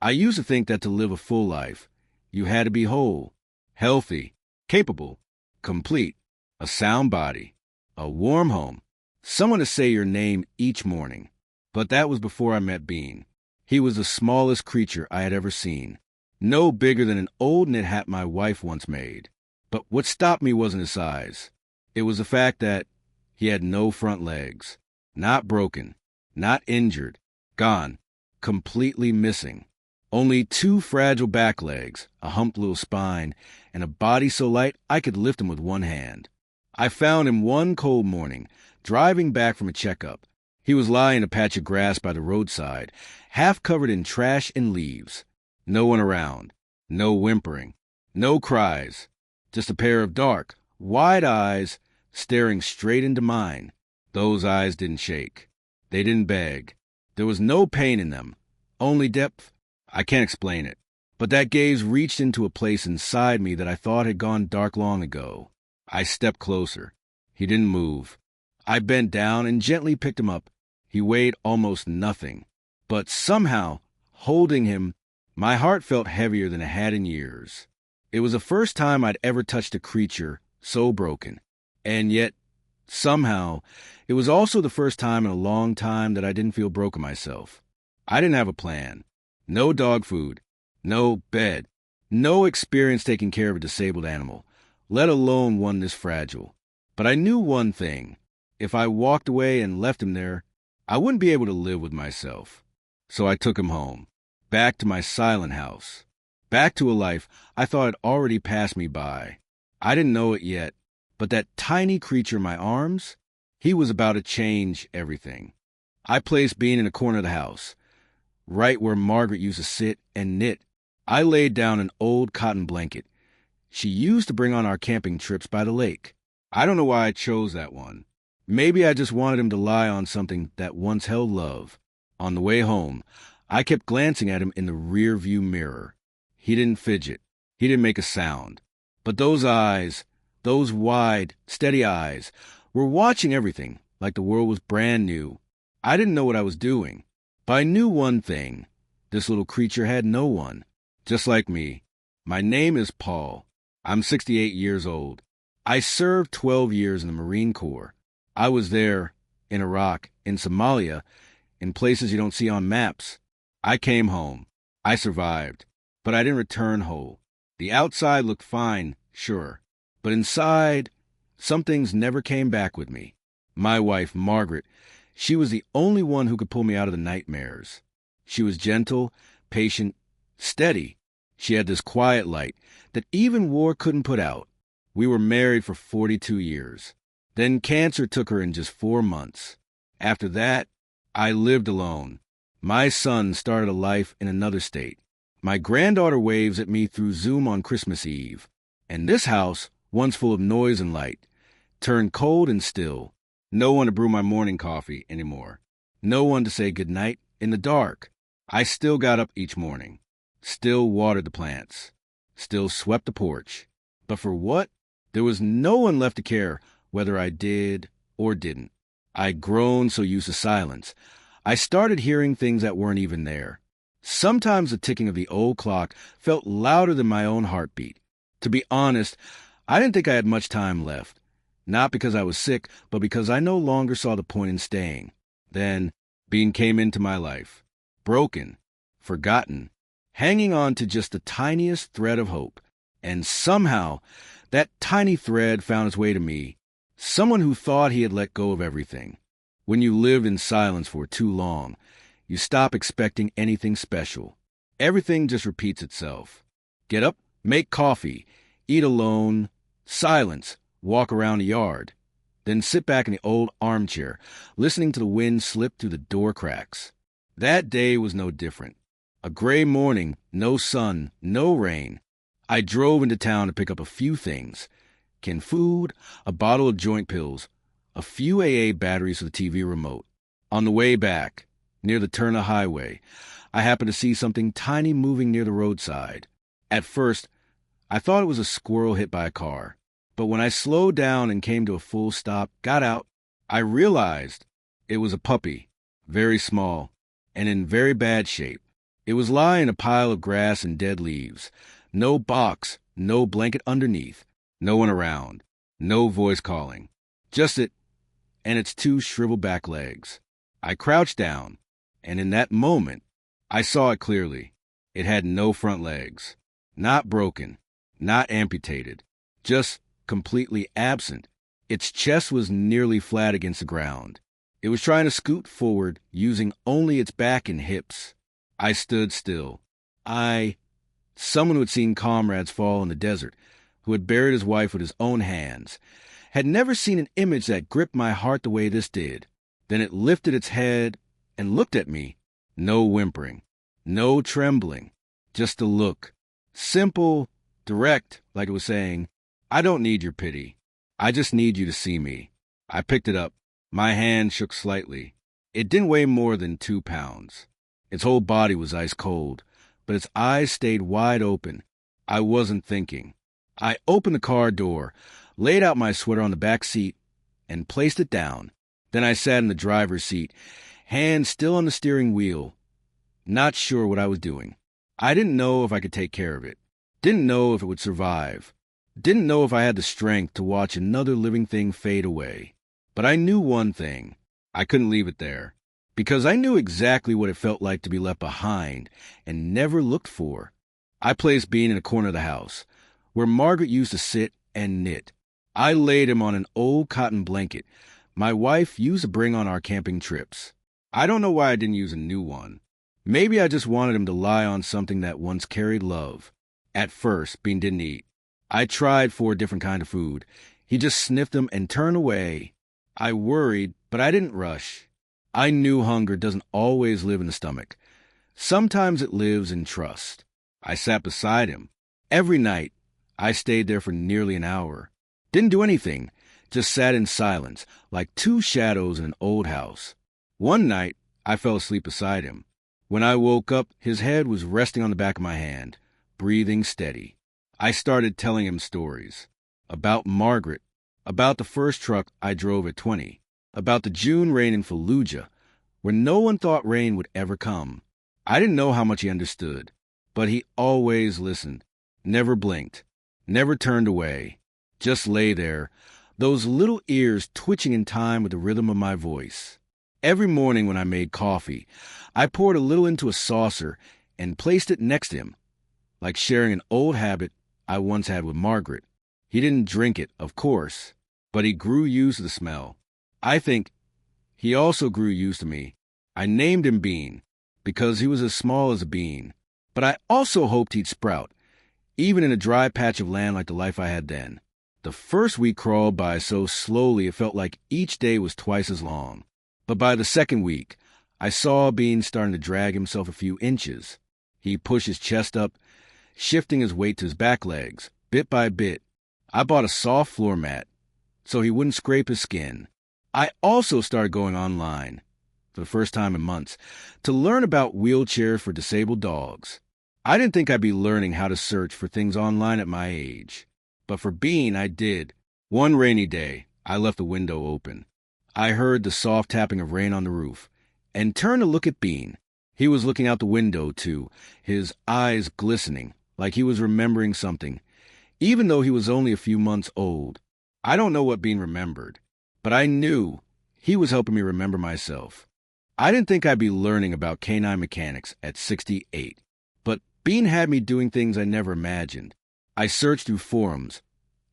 I used to think that to live a full life, you had to be whole, healthy, capable, complete, a sound body, a warm home, someone to say your name each morning. But that was before I met Bean. He was the smallest creature I had ever seen, no bigger than an old knit hat my wife once made. But what stopped me wasn't his size. It was the fact that he had no front legs, not broken, not injured, gone, completely missing. Only two fragile back legs, a humped little spine, and a body so light I could lift him with one hand. I found him one cold morning, driving back from a checkup. He was lying in a patch of grass by the roadside, half covered in trash and leaves. No one around, no whimpering, no cries, just a pair of dark, wide eyes staring straight into mine. Those eyes didn't shake. They didn't beg. There was no pain in them, only depth. I can't explain it, but that gaze reached into a place inside me that I thought had gone dark long ago. I stepped closer. He didn't move. I bent down and gently picked him up. He weighed almost nothing, but somehow, holding him, my heart felt heavier than it had in years. It was the first time I'd ever touched a creature so broken, and yet, somehow, it was also the first time in a long time that I didn't feel broken myself. I didn't have a plan. No dog food, no bed, no experience taking care of a disabled animal, let alone one this fragile. But I knew one thing. If I walked away and left him there, I wouldn't be able to live with myself. So I took him home, back to my silent house, back to a life I thought had already passed me by. I didn't know it yet, but that tiny creature in my arms, he was about to change everything. I placed Bean in a corner of the house, right where Margaret used to sit and knit. I laid down an old cotton blanket she used to bring on our camping trips by the lake. I don't know why I chose that one. Maybe I just wanted him to lie on something that once held love. On the way home, I kept glancing at him in the rear-view mirror. He didn't fidget. He didn't make a sound. But those eyes, those wide, steady eyes, were watching everything like the world was brand new. I didn't know what I was doing. But I knew one thing. This little creature had no one. Just like me. My name is Paul. I'm 68 years old. I served 12 years in the Marine Corps. I was there, in Iraq, in Somalia, in places you don't see on maps. I came home. I survived. But I didn't return whole. The outside looked fine, sure. But inside, some things never came back with me. My wife, Margaret, she was the only one who could pull me out of the nightmares. She was gentle, patient, steady. She had this quiet light that even war couldn't put out. We were married for 42 years. Then cancer took her in just 4 months. After that, I lived alone. My son started a life in another state. My granddaughter waves at me through Zoom on Christmas Eve. And this house, once full of noise and light, turned cold and still. No one to brew my morning coffee anymore. No one to say goodnight in the dark. I still got up each morning. Still watered the plants. Still swept the porch. But for what? There was no one left to care whether I did or didn't. I'd grown so used to silence. I started hearing things that weren't even there. Sometimes the ticking of the old clock felt louder than my own heartbeat. To be honest, I didn't think I had much time left. Not because I was sick, but because I no longer saw the point in staying. Then, Bean came into my life. Broken, forgotten, hanging on to just the tiniest thread of hope. And somehow, that tiny thread found its way to me. Someone who thought he had let go of everything. When you live in silence for too long, you stop expecting anything special. Everything just repeats itself. Get up, make coffee, eat alone, silence, walk around the yard, then sit back in the old armchair, listening to the wind slip through the door cracks. That day was no different. A gray morning, no sun, no rain. I drove into town to pick up a few things. Canned food, a bottle of joint pills, a few AA batteries for the TV remote. On the way back, near the turn of the highway, I happened to see something tiny moving near the roadside. At first, I thought it was a squirrel hit by a car. But when I slowed down and came to a full stop, got out, I realized it was a puppy, very small, and in very bad shape. It was lying in a pile of grass and dead leaves. No box, no blanket underneath, no one around, no voice calling. Just it and its two shriveled back legs. I crouched down, and in that moment, I saw it clearly. It had no front legs. Not broken, not amputated, just completely absent. Its chest was nearly flat against the ground. It was trying to scoot forward, using only its back and hips. I stood still. Someone who had seen comrades fall in the desert, who had buried his wife with his own hands, had never seen an image that gripped my heart the way this did. Then it lifted its head and looked at me. No whimpering, no trembling, just a look. Simple, direct, like it was saying, I don't need your pity. I just need you to see me. I picked it up. My hand shook slightly. It didn't weigh more than 2 pounds. Its whole body was ice cold, but its eyes stayed wide open. I wasn't thinking. I opened the car door, laid out my sweater on the back seat, and placed it down. Then I sat in the driver's seat, hands still on the steering wheel, not sure what I was doing. I didn't know if I could take care of it. Didn't know if it would survive. Didn't know if I had the strength to watch another living thing fade away. But I knew one thing. I couldn't leave it there, because I knew exactly what it felt like to be left behind and never looked for. I placed Bean in a corner of the house, where Margaret used to sit and knit. I laid him on an old cotton blanket my wife used to bring on our camping trips. I don't know why I didn't use a new one. Maybe I just wanted him to lie on something that once carried love. At first, Bean didn't eat. I tried 4 different kinds of food. He just sniffed them and turned away. I worried, but I didn't rush. I knew hunger doesn't always live in the stomach. Sometimes it lives in trust. I sat beside him. Every night, I stayed there for nearly an hour. Didn't do anything, just sat in silence, like 2 shadows in an old house. One night, I fell asleep beside him. When I woke up, his head was resting on the back of my hand, breathing steady. I started telling him stories. About Margaret, about the first truck I drove at 20, about the June rain in Fallujah, where no one thought rain would ever come. I didn't know how much he understood, but he always listened, never blinked, never turned away, just lay there, those little ears twitching in time with the rhythm of my voice. Every morning when I made coffee, I poured a little into a saucer and placed it next to him, like sharing an old habit I once had with Margaret. He didn't drink it, of course, but he grew used to the smell. I think he also grew used to me. I named him Bean because he was as small as a bean, but I also hoped he'd sprout, even in a dry patch of land like the life I had then. The first week crawled by so slowly it felt like each day was twice as long. But by the second week, I saw Bean starting to drag himself a few inches. He pushed his chest up, shifting his weight to his back legs, bit by bit. I bought a soft floor mat so he wouldn't scrape his skin. I also started going online, for the first time in months, to learn about wheelchairs for disabled dogs. I didn't think I'd be learning how to search for things online at my age. But for Bean, I did. One rainy day, I left the window open. I heard the soft tapping of rain on the roof, and turned to look at Bean. He was looking out the window, too, his eyes glistening, like he was remembering something, even though he was only a few months old. I don't know what Bean remembered, but I knew he was helping me remember myself. I didn't think I'd be learning about canine mechanics at 68, but Bean had me doing things I never imagined. I searched through forums,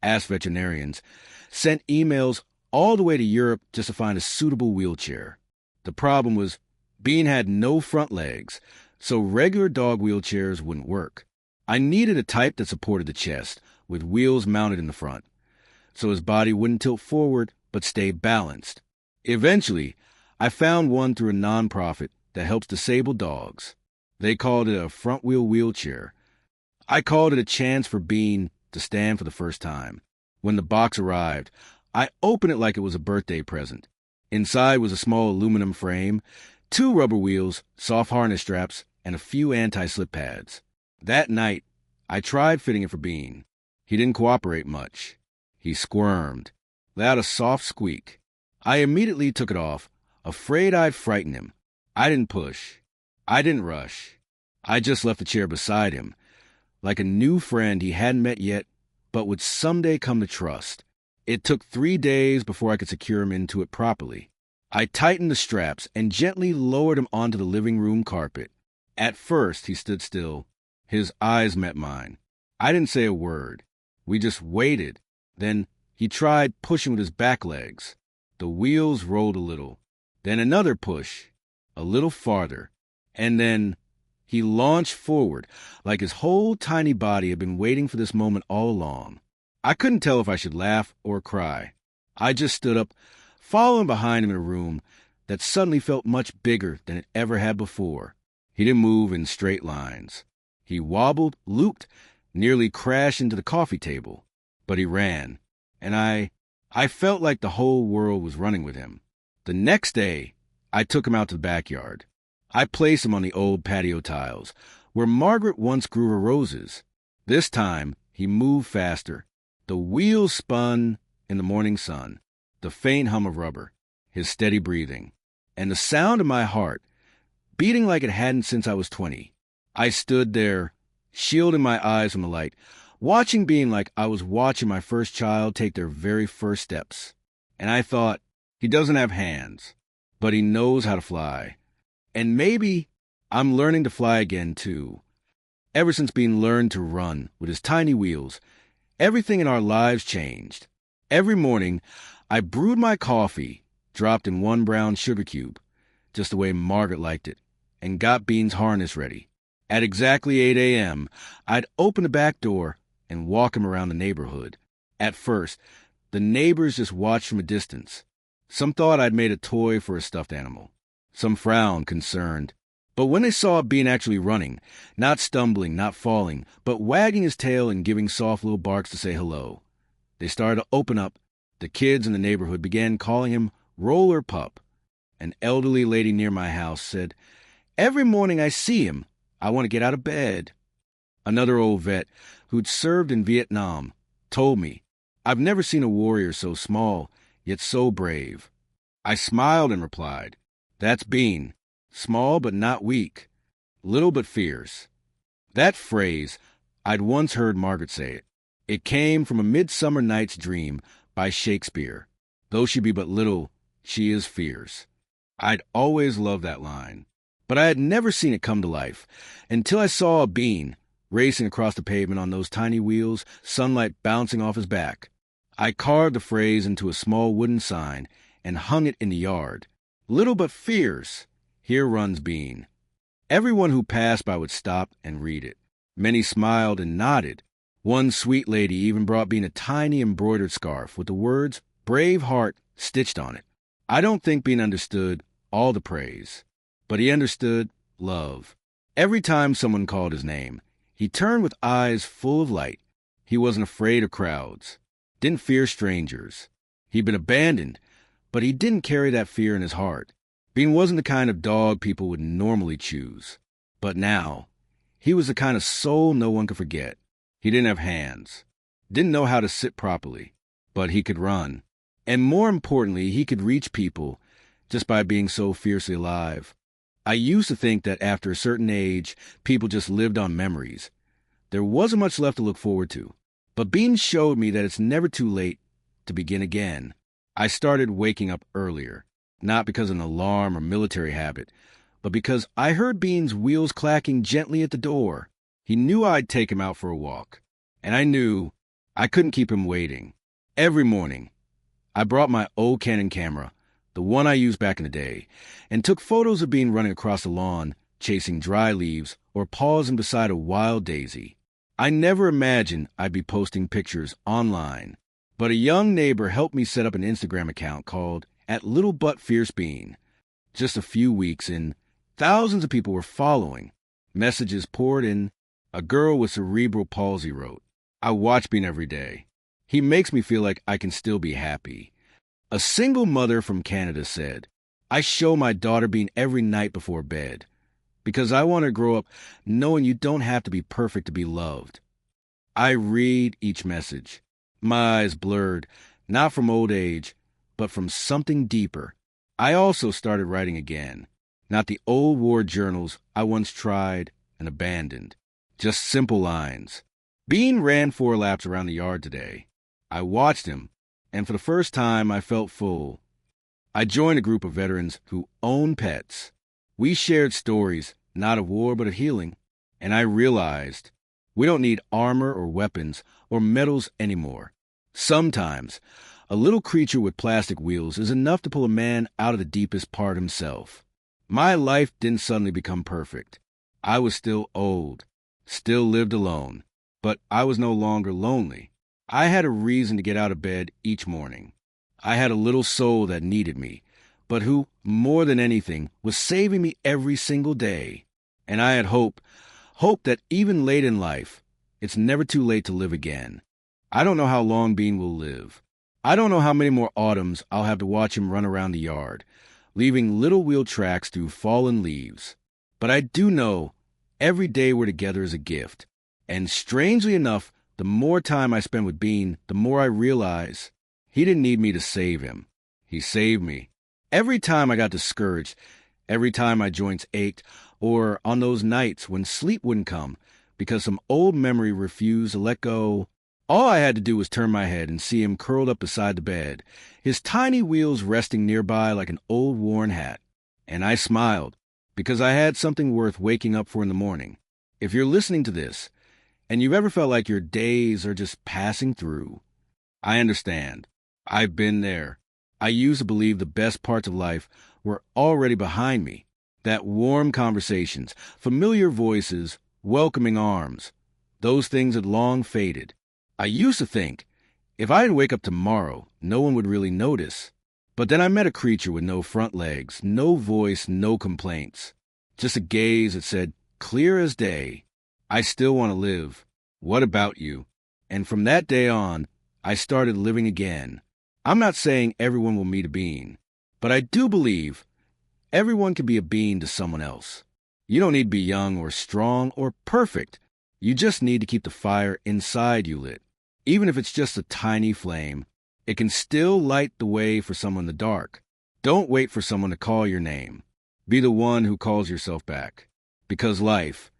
asked veterinarians, sent emails all the way to Europe just to find a suitable wheelchair. The problem was Bean had no front legs, so regular dog wheelchairs wouldn't work. I needed a type that supported the chest, with wheels mounted in the front, so his body wouldn't tilt forward but stay balanced. Eventually, I found one through a nonprofit that helps disabled dogs. They called it a front-wheel wheelchair. I called it a chance for Bean to stand for the first time. When the box arrived, I opened it like it was a birthday present. Inside was a small aluminum frame, 2 rubber wheels, soft harness straps, and a few anti-slip pads. That night, I tried fitting it for Bean. He didn't cooperate much. He squirmed, let out a soft squeak. I immediately took it off, afraid I'd frighten him. I didn't push. I didn't rush. I just left the chair beside him, like a new friend he hadn't met yet, but would someday come to trust. It took 3 days before I could secure him into it properly. I tightened the straps and gently lowered him onto the living room carpet. At first, he stood still. His eyes met mine. I didn't say a word. We just waited. Then he tried pushing with his back legs. The wheels rolled a little. Then another push, a little farther. And then he launched forward, like his whole tiny body had been waiting for this moment all along. I couldn't tell if I should laugh or cry. I just stood up, following behind him in a room that suddenly felt much bigger than it ever had before. He didn't move in straight lines. He wobbled, looped, nearly crashed into the coffee table. But he ran, and I felt like the whole world was running with him. The next day, I took him out to the backyard. I placed him on the old patio tiles, where Margaret once grew her roses. This time, he moved faster. The wheels spun in the morning sun, the faint hum of rubber, his steady breathing, and the sound of my heart, beating like it hadn't since I was 20. I stood there, shielding my eyes from the light, watching Bean like I was watching my first child take their very first steps. And I thought, he doesn't have hands, but he knows how to fly. And maybe I'm learning to fly again, too. Ever since Bean learned to run with his tiny wheels, everything in our lives changed. Every morning, I brewed my coffee, dropped in 1 brown sugar cube, just the way Margaret liked it, and got Bean's harness ready. At exactly 8 a.m., I'd open the back door and walk him around the neighborhood. At first, the neighbors just watched from a distance. Some thought I'd made a toy for a stuffed animal. Some frowned, concerned. But when they saw Bean actually running, not stumbling, not falling, but wagging his tail and giving soft little barks to say hello, they started to open up. The kids in the neighborhood began calling him Roller Pup. An elderly lady near my house said, "Every morning I see him, I want to get out of bed." Another old vet, who'd served in Vietnam, told me, "I've never seen a warrior so small, yet so brave." I smiled and replied, "That's Bean. Small but not weak. Little but fierce." That phrase, I'd once heard Margaret say it. It came from A Midsummer Night's Dream by Shakespeare. Though she be but little, she is fierce. I'd always loved that line. But I had never seen it come to life until I saw a Bean racing across the pavement on those tiny wheels, sunlight bouncing off his back. I carved the phrase into a small wooden sign and hung it in the yard. Little but fierce, here runs Bean. Everyone who passed by would stop and read it. Many smiled and nodded. One sweet lady even brought Bean a tiny embroidered scarf with the words "Brave Heart" stitched on it. I don't think Bean understood all the praise, but he understood love. Every time someone called his name, he turned with eyes full of light. He wasn't afraid of crowds, didn't fear strangers. He'd been abandoned, but he didn't carry that fear in his heart. Bean wasn't the kind of dog people would normally choose. But now, he was the kind of soul no one could forget. He didn't have hands, didn't know how to sit properly, but he could run. And more importantly, he could reach people just by being so fiercely alive. I used to think that after a certain age, people just lived on memories. There wasn't much left to look forward to. But Bean showed me that it's never too late to begin again. I started waking up earlier, not because of an alarm or military habit, but because I heard Bean's wheels clacking gently at the door. He knew I'd take him out for a walk, and I knew I couldn't keep him waiting. Every morning, I brought my old Canon camera, the one I used back in the day, and took photos of Bean running across the lawn, chasing dry leaves, or pausing beside a wild daisy. I never imagined I'd be posting pictures online, but a young neighbor helped me set up an Instagram account called @LittleButFierceBean. Just a few weeks in, thousands of people were following. Messages poured in. A girl with cerebral palsy wrote, "I watch Bean every day. He makes me feel like I can still be happy." A single mother from Canada said, "I show my daughter Bean every night before bed because I want her to grow up knowing you don't have to be perfect to be loved." I read each message, my eyes blurred, not from old age, but from something deeper. I also started writing again, not the old war journals I once tried and abandoned. Just simple lines. Bean ran 4 laps around the yard today. I watched him, and for the first time I felt full. I joined a group of veterans who own pets. We shared stories, not of war but of healing, and I realized we don't need armor or weapons or medals anymore. Sometimes, a little creature with plastic wheels is enough to pull a man out of the deepest part himself. My life didn't suddenly become perfect. I was still old, still lived alone, but I was no longer lonely. I had a reason to get out of bed each morning. I had a little soul that needed me, but who, more than anything, was saving me every single day. And I had hope that even late in life, it's never too late to live again. I don't know how long Bean will live. I don't know how many more autumns I'll have to watch him run around the yard, leaving little wheel tracks through fallen leaves. But I do know every day we're together is a gift. And strangely enough, the more time I spend with Bean, the more I realize he didn't need me to save him. He saved me. Every time I got discouraged, every time my joints ached, or on those nights when sleep wouldn't come because some old memory refused to let go, all I had to do was turn my head and see him curled up beside the bed, his tiny wheels resting nearby like an old worn hat. And I smiled, because I had something worth waking up for in the morning. If you're listening to this, and you've ever felt like your days are just passing through, I understand. I've been there. I used to believe the best parts of life were already behind me. That warm conversations, familiar voices, welcoming arms, those things had long faded. I used to think, if I didn't wake up tomorrow, no one would really notice. But then I met a creature with no front legs, no voice, no complaints. Just a gaze that said, clear as day, I still want to live. What about you? And from that day on, I started living again. I'm not saying everyone will meet a Bean, but I do believe everyone can be a Bean to someone else. You don't need to be young or strong or perfect. You just need to keep the fire inside you lit. Even if it's just a tiny flame, it can still light the way for someone in the dark. Don't wait for someone to call your name. Be the one who calls yourself back. Because life,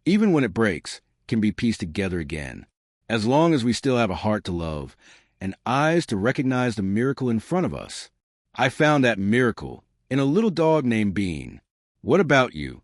even when it breaks, can be pieced together again. As long as we still have a heart to love and eyes to recognize the miracle in front of us. I found that miracle in a little dog named Bean. What about you?